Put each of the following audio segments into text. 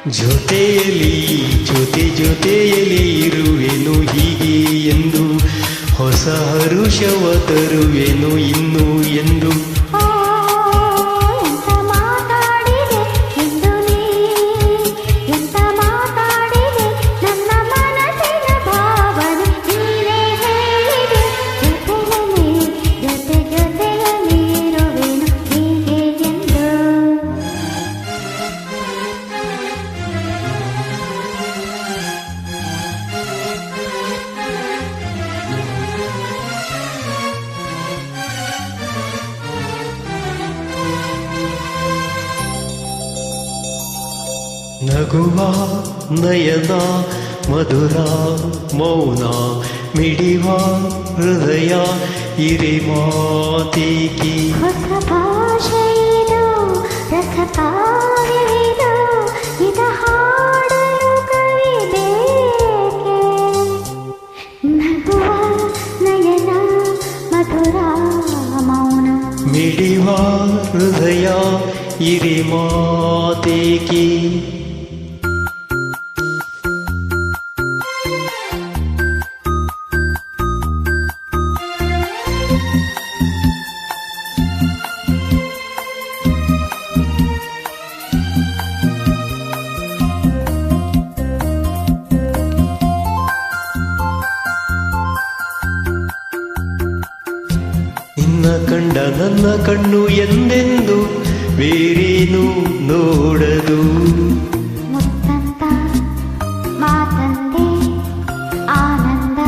ಜೊತೆಯಲ್ಲಿ ಜೊತೆಯಲ್ಲಿ ಇರುವೆನು ಹೀಗೆ ಎಂದು, ಹೊಸ ಹರುಷವ ತರುವೆನು ಇನ್ನು ಎಂದು. ನಗುವ ನಯನ ಮಧುರ ಮೌನ ಮಿಡಿವ ಹೃದಯ ಇರೆ ಮಾತೇಕೆ. ಹೊಸ ಭಾಷೆಯಿದು ರಸ ಕಾವ್ಯವಿದು ಇದ ಹಾಡಲು ಕವಿ ಬೇಕೆ. ನಗುವ ನಯನ ಮಧುರ ಮೌನ ಮಿಡಿವ ಹೃದಯ ಇರೆ ಮಾತೇಕೆ. ನಿನ್ನ ಕಂಡ ನನ್ನ ಕಣ್ಣು ಎಂದೆಂದು ಬೇರೇನು ನೋಡದು. ಮುತ್ತಂತ ಮಾತಂದೆ ಆನಂದ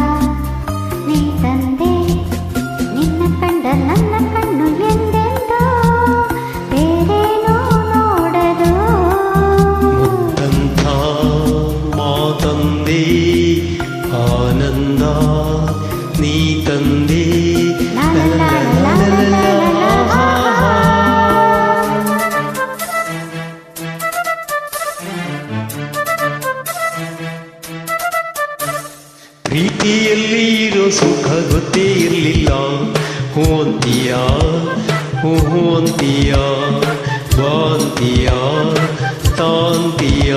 ನೀ ತಂದೆ. ನಿನ್ನ ಕಂಡ ನನ್ನ ಕಣ್ಣು ಎಂದೆಂದು ಬೇರೇನು ನೋಡದು. ಮುತ್ತಂತ ಮಾತಂದೆ ಆನಂದ ನೀ ತಂದೆ. ಪ್ರೀತಿಯಲ್ಲಿ ಇರೋ ಸುಖ ಗೊತ್ತೇ ಇರಲಿಲ್ಲ. ಹೂ ಅಂತೀಯ ಹೂ ಅಂತೀಯ ಬಾಂತೀಯ ತಾಂತೀಯ.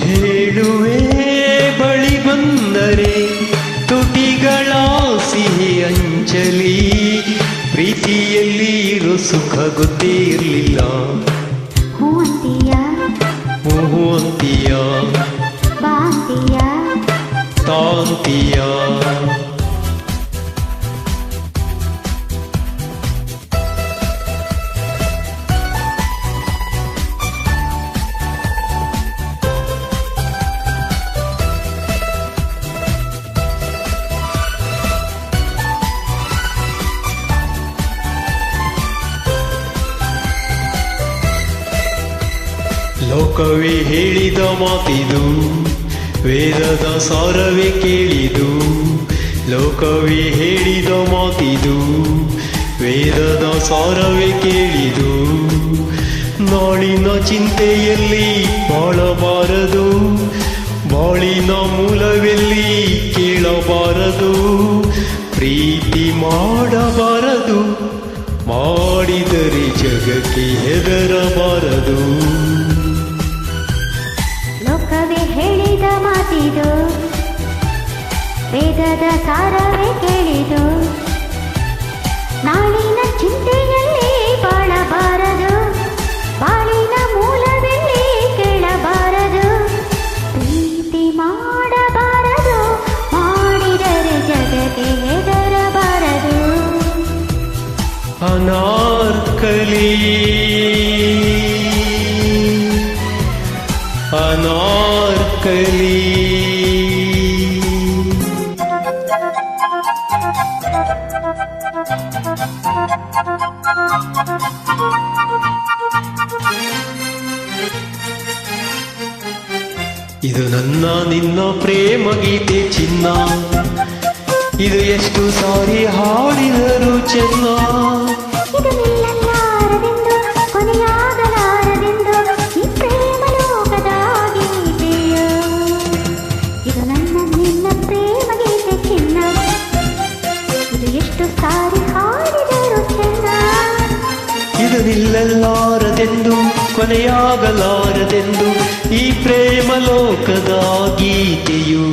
ಹೇಳುವೆ ಬಳಿ ಬಂದರೆ ತುಟಿಗಳ ಸಿಹಿ ಅಂಚಲಿ. ಪ್ರೀತಿಯಲ್ಲಿ ಇರೋ ಸುಖ ಗೊತ್ತೇ ಇರಲಿಲ್ಲ. ಹೂ ಅಂತೀಯ ಹೂ ಅಂತೀಯ ಬಾಂತೀಯ ತಾಂತೀಯ. ಲೋಕವೇ ಹೇಳಿದ ಮಾತಿದು, ವೇದದ ಸಾರವೇ ಕೇಳಿದು. ಲೋಕವೇ ಹೇಳಿದ ಮಾತಿದು, ವೇದದ ಸಾರವೇ ಕೇಳಿದು. ನಾಳಿನ ಚಿಂತೆಯಲ್ಲಿ ಬಾಳಬಾರದು, ಬಾಳಿನ ಮೂಲವೆಲ್ಲಿ ಕೇಳಬಾರದು. ಪ್ರೀತಿ ಮಾಡಬಾರದು, ಮಾಡಿದರೆ ಜಗಕ್ಕೆ ಹೆದರಬಾರದು. ಲೋಕವೇ ಹೇಳಿದ ಮಾತಿದು, ವೇದದ ಸಾರವೇ ಕೇಳಿದು. ನಾಳಿನ ಚಿಂತೆಯಲ್ಲಿ ಬಾಳಬಾರದು, ಬಾಳಿನ ಮೂಲವೆಲ್ಲಿ ಕೇಳಬಾರದು. ಪ್ರೀತಿ ಮಾಡಬಾರದು, ಮಾಡಿದರೆ ಜಗಕ್ಕೆ ಹೆದರಬಾರದು. ಅನಾರ್ಕಲಿ ಅನಾರ್ಕಲಿ. ಇದು ನನ್ನ ನಿನ್ನ ಪ್ರೇಮ ಗೀತೆ ಚಿನ್ನ. ಇದು ಎಷ್ಟು ಸಾರಿ ಹಾಡಿದರು ಚೆನ್ನ. ಇದು ನಿಲ್ಲಲಾರದೆಂದು ನಿಲ್ಲಲಾರದೆಂದು ಕೊನೆಯಾಗಲಾರದೆಂದು ಈ ಪ್ರೇಮ ಲೋಕದ ಗೀತೆಯು